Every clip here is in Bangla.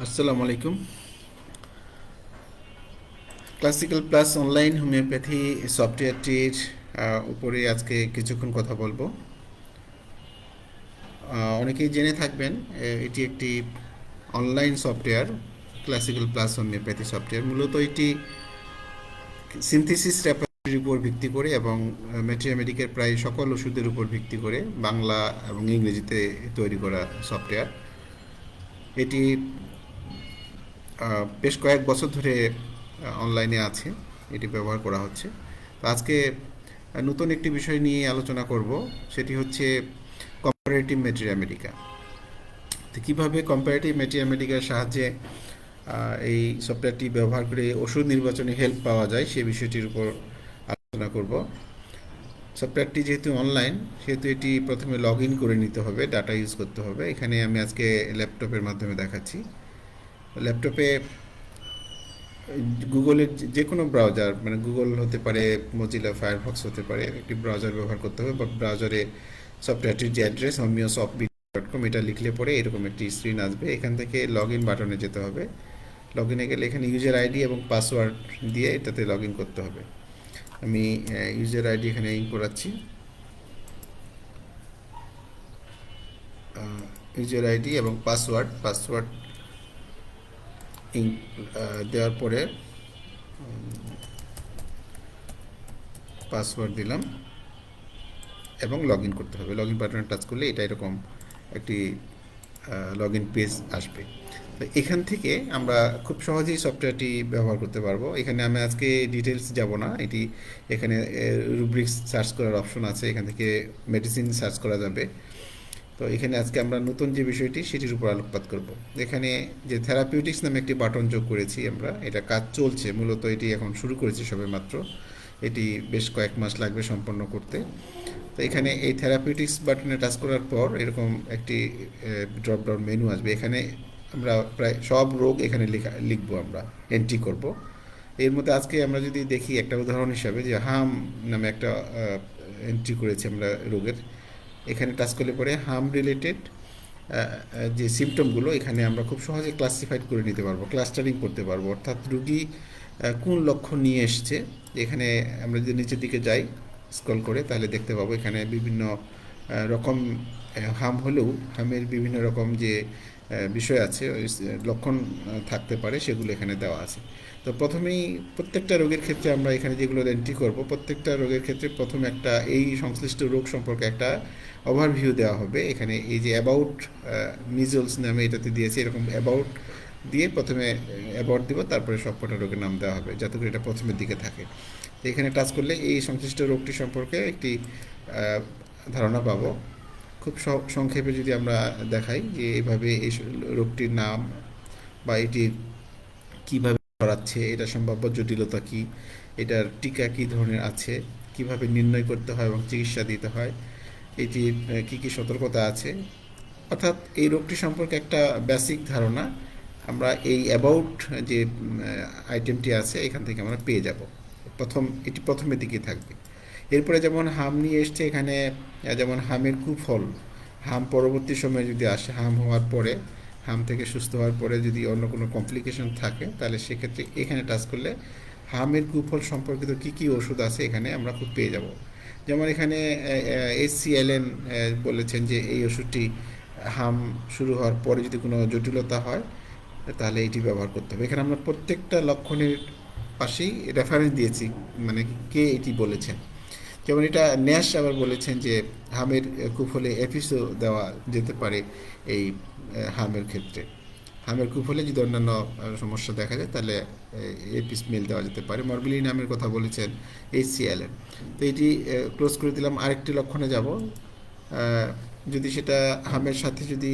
আসসালামু আলাইকুম। ক্লাসিক্যাল প্লাস অনলাইন হোমিওপ্যাথি সফটওয়্যারটির উপরে আজকে কিছুক্ষণ কথা বলবো। অনেকেই জেনে থাকবেন এটি একটি online software. Classical plus homeopathy software মূলত এটি সিনথেসিস রেপার্টরির উপর ভিত্তি করে এবং মেট্রিয়ামেডিকের প্রায় সকল ওষুধের উপর ভিত্তি করে বাংলা এবং ইংরেজিতে তৈরি করা সফটওয়্যার। এটি বেশ কয়েক বছর ধরে অনলাইনে আছে, এটি ব্যবহার করা হচ্ছে। তো আজকে নতুন একটি বিষয় নিয়ে আলোচনা করব, সেটি হচ্ছে কম্পারেটিভ মেট্রিয়ামেডিকা। তো কীভাবে কম্পারেটিভ মেট্রিয়ামেডিকার সাহায্যে এই সফটওয়্যারটি ব্যবহার করে ওষুধ নির্বাচনে হেল্প পাওয়া যায় সে বিষয়টির উপর আলোচনা করব। সফটওয়্যারটি যেহেতু অনলাইন সেহেতু এটি প্রথমে লগ ইন করে নিতে হবে, ডাটা ইউজ করতে হবে। এখানে আমি আজকে ল্যাপটপের মাধ্যমে দেখাচ্ছি। ল্যাপটপে গুগলের যে কোনো ব্রাউজার, মানে গুগল হতে পারে, মজিলা ফায়ারফক্স হতে পারে, একটি ব্রাউজার ব্যবহার করতে হবে। বা ব্রাউজারে সফটওয়্যারটির যে অ্যাড্রেস homeosofbi.com এটা লিখলে পরে এরকম একটি স্ক্রিন আসবে। এখান থেকে লগ ইন বাটনে যেতে হবে। লগ ইনে গেলে এখানে ইউজার আইডি এবং পাসওয়ার্ড দিয়ে এটাতে লগ ইন করতে হবে। আমি ইউজার আইডি এখানে ইন করাচ্ছি। ইউজার আইডি এবং পাসওয়ার্ড পাসওয়ার্ড দেওয়ার পরে পাসওয়ার্ড দিলাম এবং লগ ইন করতে হবে। লগ ইন বাটনে টাচ করলে এটা এরকম একটি লগ ইন পেজ আসবে। তো এখান থেকে আমরা খুব সহজেই সফটওয়্যারটি ব্যবহার করতে পারবো। এখানে আমি আজকে ডিটেলস যাব না। এটি এখানে রুব্রিক্স সার্চ করার অপশন আছে, এখান থেকে মেডিসিন সার্চ করা যাবে। তো এখানে আজকে আমরা নতুন যে বিষয়টি সেটির উপর আলোকপাত করব। এখানে যে থেরাপিউটিক্স নামে একটি বাটন যোগ করেছি আমরা, এটা কাজ চলছে, মূলত এটি এখন শুরু করেছি সবে মাত্র। এটি বেশ কয়েক মাস লাগবে সম্পন্ন করতে। তো এখানে এই থেরাপিউটিক্স বাটনে টাচ করার পর এরকম একটি ড্রপ ডাউন মেনু আসবে। এখানে আমরা প্রায় সব রোগ এখানে লিখবো, আমরা এন্ট্রি করব। এর মধ্যে আজকে আমরা যদি দেখি একটা উদাহরণ হিসাবে, যে হাম নামে একটা এন্ট্রি করেছি আমরা রোগের। এখানে টাচ করলে পরে হাম রিলেটেড যে সিমটমগুলো এখানে আমরা খুব সহজে ক্লাসিফাইড করে নিতে পারবো, ক্লাস্টারিং করতে পারবো। অর্থাৎ রুগী কোন লক্ষণ নিয়ে এসছে। এখানে আমরা যদি নিচের দিকে যাই স্ক্রল করে, তাহলে দেখতে পাবো এখানে বিভিন্ন রকম হাম হলেও হামের বিভিন্ন রকম যে বিষয় আছে, লক্ষণ থাকতে পারে, সেগুলো এখানে দেওয়া আছে। তো প্রথমেই প্রত্যেকটা রোগের ক্ষেত্রে আমরা এখানে যেগুলো এন্ট্রি করব, প্রত্যেকটা রোগের ক্ষেত্রে প্রথমে একটা এই সংশ্লিষ্ট রোগ সম্পর্কে একটা ওভারভিউ দেওয়া হবে। এখানে এই যে অ্যাবাউট মিজলস নামে এটাতে দিয়েছে, এরকম অ্যাবাউট দিয়ে প্রথমে অ্যাবাউট দিব, তারপরে সবকটা রোগের নাম দেওয়া হবে, যাতে করে এটা প্রথমের দিকে থাকে। তো এখানে টাচ করলে এই সংশ্লিষ্ট রোগটি সম্পর্কে একটি ধারণা পাবো। খুব সংক্ষেপে যদি আমরা দেখাই যে এইভাবে এই রোগটির নাম বা এটি কীভাবে ছড়াচ্ছে, এটা সম্ভাব্য জটিলতা কী, এটার টিকা কী ধরনের আছে, কিভাবে নির্ণয় করতে হয় এবং চিকিৎসা দিতে হয়, এটির কী কী সতর্কতা আছে, অর্থাৎ এই রোগটি সম্পর্কে একটা বেসিক ধারণা আমরা এই অ্যাবাউট যে আইটেমটি আছে এখান থেকে আমরা পেয়ে যাব। এটি প্রথমের দিকে থাকবে। এরপরে যেমন হাম নিয়ে এসছে এখানে, যেমন হামের কুফল, হাম পরবর্তী সময়ে যদি আসে, হাম হওয়ার পরে, হাম থেকে সুস্থ হওয়ার পরে যদি অন্য কোনো কমপ্লিকেশন থাকে, তাহলে সেক্ষেত্রে এখানে টাচ করলে হামের কুফল সম্পর্কিত কী কী ওষুধ আছে এখানে আমরা খুব পেয়ে যাব। যেমন এখানে HCLN বলেছেন যে এই ওষুধটি হাম শুরু হওয়ার পরে যদি কোনো জটিলতা হয় তাহলে এটি ব্যবহার করতে হবে। এখানে আমরা প্রত্যেকটা লক্ষণের পাশেই রেফারেন্স দিয়েছি, মানে কে এটি বলেছেন। যেমন এটা ন্যাশ আবার বলেছেন যে হামের কুফলে এপিসো দেওয়া যেতে পারে এই হামের ক্ষেত্রে। হামের কুফলে যদি অন্যান্য সমস্যা দেখা যায় তাহলে এপিস মেল দেওয়া যেতে পারে। মরবিলি নামের কথা বলেছেন HCLN। তো এটি ক্লোজ করে দিলাম। আরেকটি লক্ষণে যাব। যদি সেটা হামের সাথে যদি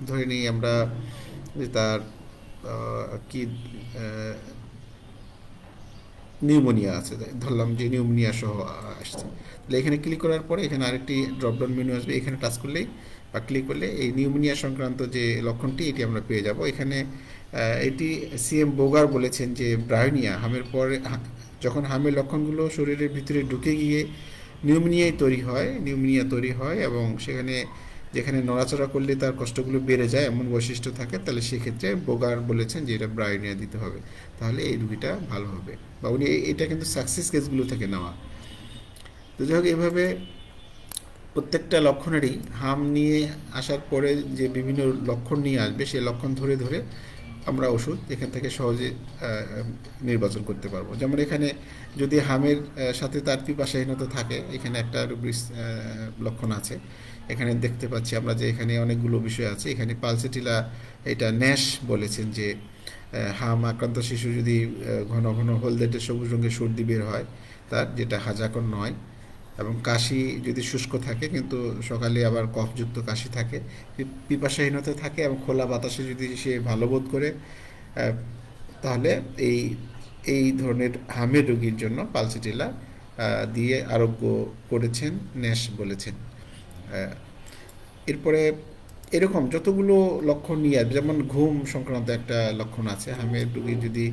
ধরে নিই আমরা যে তার কি নিউমোনিয়া আছে, ধরলাম যে নিউমোনিয়া সহ আসছে, তাহলে এখানে ক্লিক করার পরে এখানে আরেকটি ড্রপডাউন মেনু আসবে। এখানে টাচ করলেই বা ক্লিক করলে এই নিউমোনিয়া সংক্রান্ত যে লক্ষণটি এটি আমরা পেয়ে যাব। এখানে এটি CM বোগার বলেছেন যে ব্রায়োনিয়া হামের পরে, যখন হামের লক্ষণগুলো শরীরের ভিতরে ঢুকে গিয়ে নিউমোনিয়া তৈরি হয় এবং সেখানে যেখানে নড়াচড়া করলে তার কষ্টগুলো বেড়ে যায় এমন বৈশিষ্ট্য থাকে, তাহলে সেক্ষেত্রে বোগার বলেছেন যে এটা ব্রায়োনিয়া দিতে হবে, তাহলে এই রুগীটা ভালো হবে। বা উনি এটা কিন্তু সাকসেস কেসগুলো থেকে নেওয়া। তো যাই হোক, এভাবে প্রত্যেকটা লক্ষণেরই হাম নিয়ে আসার পরে যে বিভিন্ন লক্ষণ নিয়ে আসবে, সেই লক্ষণ ধরে ধরে আমরা ওষুধ এখান থেকে সহজে নির্বাচন করতে পারবো। যেমন এখানে যদি হামের সাথে তার পিপাসাহীনতা থাকে, এখানে একটা রোগীর লক্ষণ আছে। এখানে দেখতে পাচ্ছি আমরা যে এখানে অনেকগুলো বিষয় আছে। এখানে পালসেটিলা এটা ন্যাশ বলেছেন যে হাম আক্রান্ত শিশু যদি ঘন ঘন হলদেটে সবুজ রঙের সর্দি বের হয় তার, যেটা হাজাকর নয়, এবং কাশি যদি শুষ্ক থাকে কিন্তু সকালে আবার কফযুক্ত কাশি থাকে, পিপাসাহীনতা থাকে এবং খোলা বাতাসে যদি সে ভালো বোধ করে, তাহলে এই এই ধরনের হামের রোগীর জন্য পালসিটিলা দিয়ে আরোগ্য করেছেন, ন্যাশ বলেছেন। এরপরে এরকম যতগুলো লক্ষণ নিয়ে আসবে, যেমন ঘুম সংক্রান্ত একটা লক্ষণ আছে। হামের রোগী যদি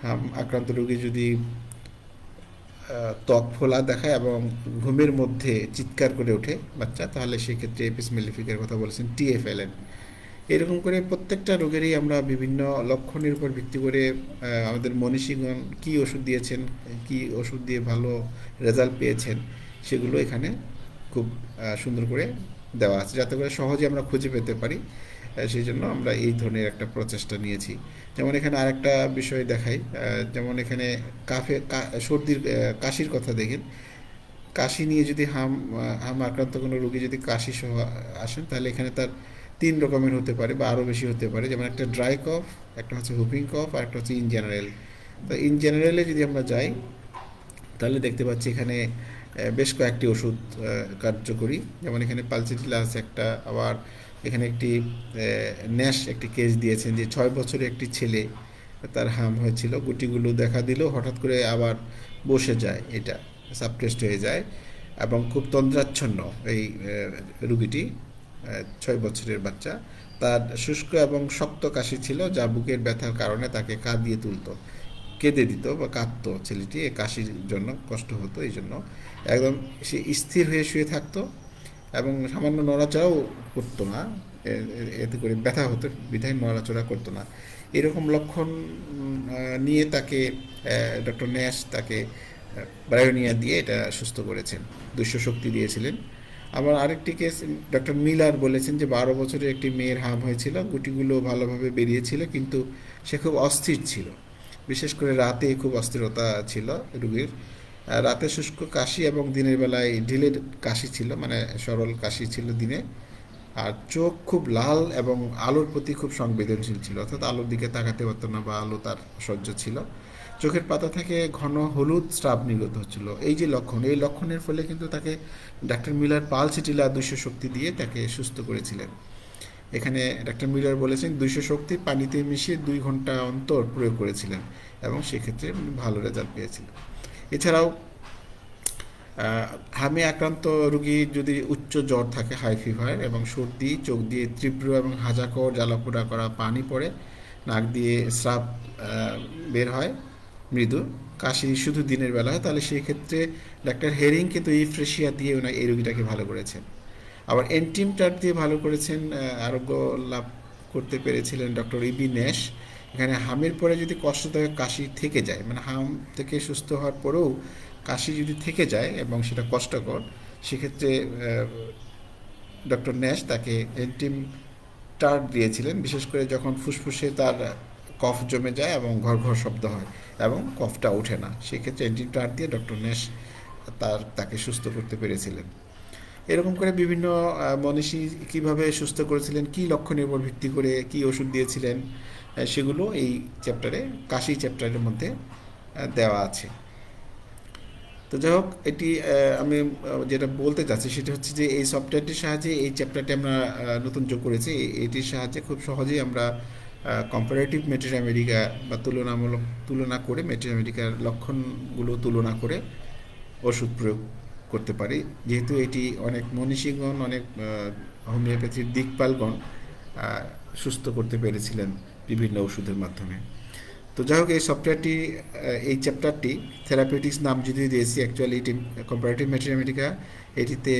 হাম আক্রান্ত রোগী যদি ত্বক ফোলা দেখায় এবং ঘুমের মধ্যে চিৎকার করে ওঠে বাচ্চা, তাহলে সেক্ষেত্রে এপিস মেলিফিকের কথা বলেছেন, টিএফএলএন। এরকম করে প্রত্যেকটা রোগেরই আমরা বিভিন্ন লক্ষণের উপর ভিত্তি করে আমাদের মনীষীগণ কী ওষুধ দিয়েছেন, কি ওষুধ দিয়ে ভালো রেজাল্ট পেয়েছেন, সেগুলো এখানে খুব সুন্দর করে দেওয়া আছে, যাতে করে সহজে আমরা খুঁজে পেতে পারি। সেই জন্য আমরা এই ধরনের একটা প্রচেষ্টা নিয়েছি। যেমন এখানে আরেকটা বিষয় দেখাই, যেমন এখানে সর্দির কাশির কথা দেখেন। কাশি নিয়ে যদি হাম আক্রান্ত কোনো রোগী যদি কাশি সহ আসেন, তাহলে এখানে তার 3 রকমের হতে পারে বা আরও বেশি হতে পারে। যেমন একটা ড্রাই কফ, একটা হচ্ছে হুপিং কফ, আর একটা হচ্ছে ইন জেনারেল। তো ইন জেনারেলে যদি আমরা যাই, তাহলে দেখতে পাচ্ছি এখানে বেশ কয়েকটি ওষুধ কার্যকরী। যেমন এখানে পালসিটিলা আছে একটা, আবার এখানে একটি ন্যাশ একটি কেস দিয়েছেন যে 6 বছরের একটি ছেলে, তার হাম হয়েছিল, গুটিগুলো দেখা দিলেও হঠাৎ করে আবার বসে যায়, এটা সাবটেস্ট হয়ে যায় এবং খুব তন্দ্রাচ্ছন্ন এই রুগীটি, 6 বছরের বাচ্চা। তার শুষ্ক এবং শক্ত কাশি ছিল, যা বুকের ব্যথার কারণে তাকে কাঁদিয়ে তুলতো, কেঁদে দিত বা কাঁদতো ছেলেটি, এই কাশির জন্য কষ্ট হতো, এই জন্য একদম সে স্থির হয়ে শুয়ে থাকতো এবং সামান্য নড়াচড়াও করতো না, এতে করে ব্যথা হতো বিধায় নড়াচড়া করতো না। এরকম লক্ষণ নিয়ে তাকে ডক্টর ন্যাশ তাকে ব্রায়োনিয়া দিয়ে এটা সুস্থ করেছেন, 200 শক্তি দিয়েছিলেন। আবার আরেকটি কেস ডক্টর মিলার বলেছেন যে 12 বছরের একটি মেয়ের হাম হয়েছিল, গুটিগুলো ভালোভাবে বেরিয়েছিল, কিন্তু সে খুব অস্থির ছিল, বিশেষ করে রাতে খুব অস্থিরতা ছিল রোগীর। রাতে শুষ্ক কাশি এবং দিনের বেলায় ঢিলের কাশি ছিল, মানে সরল কাশি ছিল দিনে। আর চোখ খুব লাল এবং আলোর প্রতি খুব সংবেদনশীল ছিল, অর্থাৎ আলোর দিকে তাকাতে পারতো না বা আলো তার অসহ্য ছিল। চোখের পাতা থেকে ঘন হলুদ স্রাব নির্গত হচ্ছিল। এই যে লক্ষণ, এই লক্ষণের ফলে কিন্তু তাকে ডাক্তার মিলার পালসিটিলা 200 শক্তি দিয়ে তাকে সুস্থ করেছিলেন। এখানে ডাক্তার মিলার বলেছেন 200 শক্তি পানিতে মিশিয়ে 2 ঘন্টা অন্তর প্রয়োগ করেছিলেন এবং সেক্ষেত্রে ভালো রেজাল্ট পেয়েছিলেন। এছাড়াও হামে আক্রান্ত রোগীর যদি উচ্চ জ্বর থাকে, হাই ফিভার, এবং সর্দি, চোখ দিয়ে তীব্র এবং হাজাকর জ্বালাপোড়া করা পানি পড়ে, নাক দিয়ে স্রাব বের হয়, মৃদু কাশি শুধু দিনের বেলা হয়, তাহলে সেই ক্ষেত্রে ডাক্তার হেরিং কিন্তু ইফ্রেশিয়া দিয়ে ওনার এই রোগীটাকে ভালো করেছেন। আবার এন্টিমটার দিয়ে ভালো করেছেন, আরোগ্য লাভ করতে পেরেছিলেন ডক্টর ইবি ন্যাশ। এখানে হামের পরে যদি কষ্টদায়ক কাশি থেকে যায়, মানে হাম থেকে সুস্থ হওয়ার পরেও কাশি যদি থেকে যায় এবং সেটা কষ্টকর, সেক্ষেত্রে ডক্টর ন্যাশ তাকে এন্টিম টার্ট দিয়েছিলেন, বিশেষ করে যখন ফুসফুসে তার কফ জমে যায় এবং ঘর ঘর শব্দ হয় এবং কফটা ওঠে না, সেক্ষেত্রে এন্টিম টার্ট দিয়ে ডক্টর ন্যাশ তাকে সুস্থ করতে পেরেছিলেন। এরকম করে বিভিন্ন মনীষী কীভাবে সুস্থ করেছিলেন, কী লক্ষণের উপর ভিত্তি করে কী ওষুধ দিয়েছিলেন, সেগুলো এই চ্যাপ্টারে, কাশি চ্যাপ্টারের মধ্যে দেওয়া আছে। তো যাই হোক, এটি আমি যেটা বলতে চাচ্ছি সেটা হচ্ছে যে এই সফটওয়্যারটির সাহায্যে এই চ্যাপ্টারটি আমরা নতুন যোগ করেছি। এটির সাহায্যে খুব সহজেই আমরা কম্পারেটিভ মেটেরিয়া আমেরিকা বা তুলনা করে মেটেরিয়া আমেরিকার লক্ষণগুলো তুলনা করে ওষুধ প্রয়োগ করতে পারি, যেহেতু এটি অনেক মনীষীগণ, অনেক হোমিওপ্যাথির দিকপালগণ সুস্থ করতে পেরেছিলেন বিভিন্ন ওষুধের মাধ্যমে। তো যাই হোক, এই সফটওয়্যারটি, এই চ্যাপ্টারটি থেরাপিউটিক্স নাম যদি দিয়েছি, অ্যাকচুয়ালি এটি কম্পারেটিভ ম্যাথমেটিকা, এটিতে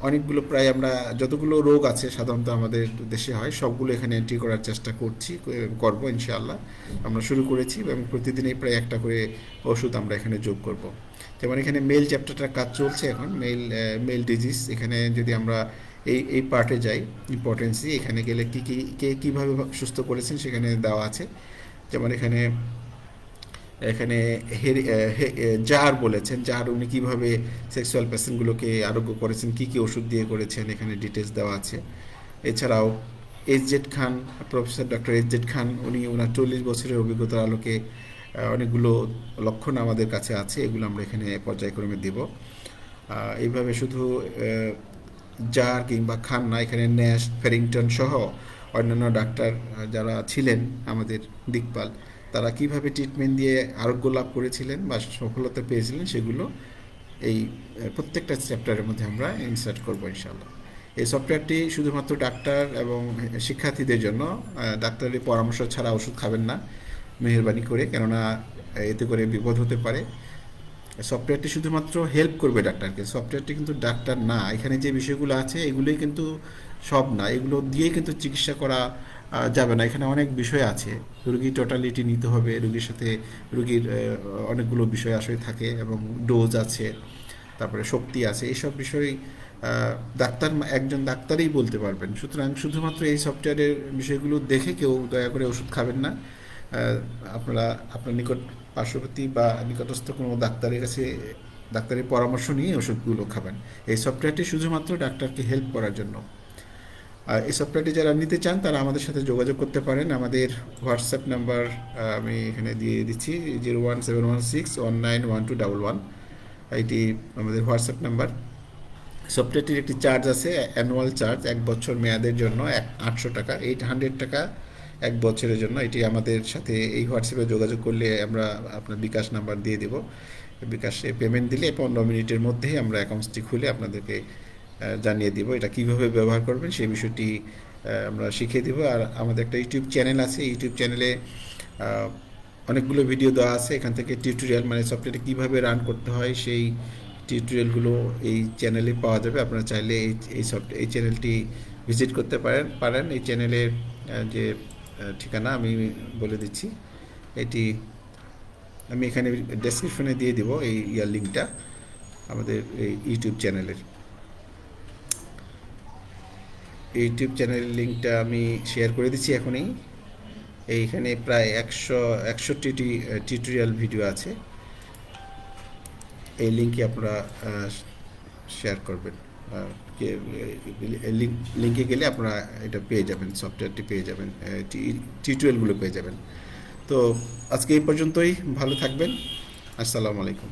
অনেকগুলো প্রায় আমরা যতগুলো রোগ আছে সাধারণত আমাদের দেশে হয় সবগুলো এখানে এন্ট্রি করার চেষ্টা করছি, করব ইনশাআল্লাহ। আমরা শুরু করেছি এবং প্রতিদিনই প্রায় একটা করে ওষুধ আমরা এখানে যোগ করব। যেমন এখানে মেল চ্যাপ্টারটার কাজ চলছে এখন, মেল ডিজিজ। এখানে যদি আমরা এই পার্টে যাই, ইম্পর্টেন্সি, এখানে গেলে কী কী কে কীভাবে সুস্থ করেছেন সেখানে দেওয়া আছে। যেমন এখানে এখানে জার বলেছেন, জার উনি কীভাবে সেক্সুয়াল পেশেন্টগুলোকে আরোগ্য করেছেন, কী কী ওষুধ দিয়ে করেছেন, এখানে ডিটেলস দেওয়া আছে। এছাড়াও জেড খান, প্রফেসর ডক্টর জেড খান, উনি ওনার 40 বছরের অভিজ্ঞতার আলোকে অনেকগুলো লক্ষণ আমাদের কাছে আছে, এগুলো আমরা এখানে পর্যায়ক্রমে দেব। এইভাবে শুধু জার কিংবা খান না, এখানে ন্যাশ, ফেরিংটন সহ অন্যান্য ডাক্তার যারা ছিলেন আমাদের দিকপাল, তারা কিভাবে ট্রিটমেন্ট দিয়ে আরোগ্য লাভ করেছিলেন বা সফলতা পেয়েছিলেন সেগুলো এই প্রত্যেকটা চ্যাপ্টারের মধ্যে আমরা ইনসার্ট করবো ইনশাআল্লাহ। এই সফটওয়্যারটি শুধুমাত্র ডাক্তার এবং শিক্ষার্থীদের জন্য। ডাক্তারের পরামর্শ ছাড়া ওষুধ খাবেন না মেহেরবানি করে, কেননা এতে করে বিপদ হতে পারে। সফটওয়্যারটি শুধুমাত্র হেল্প করবে ডাক্তারকে, সফটওয়্যারটি কিন্তু ডাক্তার না। এখানে যে বিষয়গুলো আছে এগুলোই কিন্তু সব না, এগুলো দিয়েই কিন্তু চিকিৎসা করা যাবে না। এখানে অনেক বিষয় আছে, রুগীর টোটালিটি নিতে হবে, রুগীর সাথে রুগীর অনেকগুলো বিষয় আসলে থাকে এবং ডোজ আছে, তারপরে শক্তি আছে, এইসব বিষয় ডাক্তার, একজন ডাক্তারই বলতে পারবেন। সুতরাং শুধুমাত্র এই সফটওয়্যারের বিষয়গুলো দেখে কেউ দয়া করে ওষুধ খাবেন না। আপনারা আপনার নিকট পার্শ্ববর্তী বা নিকটস্থ কোনো ডাক্তারের কাছে ডাক্তারের পরামর্শ নিয়ে ওষুধগুলো খাবেন। এই সফটওয়্যারটি শুধুমাত্র ডাক্তারকে হেল্প করার জন্য। আর এই সফটওয়্যারটি যারা নিতে চান তারা আমাদের সাথে যোগাযোগ করতে পারেন। আমাদের হোয়াটসঅ্যাপ নাম্বার আমি এখানে দিয়ে দিচ্ছি, 01716191211। এটি আমাদের হোয়াটসঅ্যাপ নাম্বার। সফটওয়্যারটির একটি চার্জ আছে, অ্যানুয়াল চার্জ, 1 বছর মেয়াদের জন্য 800 টাকা, 800 টাকা 1 বছরের জন্য। এটি আমাদের সাথে এই হোয়াটসঅ্যাপে যোগাযোগ করলে আমরা আপনার বিকাশ নাম্বার দিয়ে দেব। বিকাশে পেমেন্ট দিলে 15 মিনিটের মধ্যেই আমরা অ্যাকাউন্টসটি খুলে আপনাদেরকে জানিয়ে দিব এটা কীভাবে ব্যবহার করবেন সেই বিষয়টি আমরা শিখিয়ে দেব। আর আমাদের একটা ইউটিউব চ্যানেল আছে, ইউটিউব চ্যানেলে অনেকগুলো ভিডিও দেওয়া আছে, এখান থেকে টিউটোরিয়াল, মানে সফটওয়্যারটি কীভাবে রান করতে হয় সেই টিউটোরিয়ালগুলো এই চ্যানেলে পাওয়া যাবে। আপনারা চাইলে এই চ্যানেলটি ভিজিট করতে পারেন। এই চ্যানেলের যে ঠিকানা আমি বলে দিচ্ছি, এটি আমি এখানে ডেসক্রিপশনে দিয়ে দিব, এই লিঙ্কটা আমাদের এই ইউটিউব চ্যানেলের লিঙ্কটা আমি শেয়ার করে দিচ্ছি এখনই। এইখানে প্রায় 161টি টিউটোরিয়াল ভিডিও আছে, এই লিঙ্কে আপনারা শেয়ার করবেন। লিঙ্কে গেলে আপনারা এটা পেয়ে যাবেন, সফটওয়্যারটি পেয়ে যাবেন, টিউটোরিয়ালগুলো পেয়ে যাবেন। তো আজকে এই পর্যন্তই, ভালো থাকবেন, আসসালামু আলাইকুম।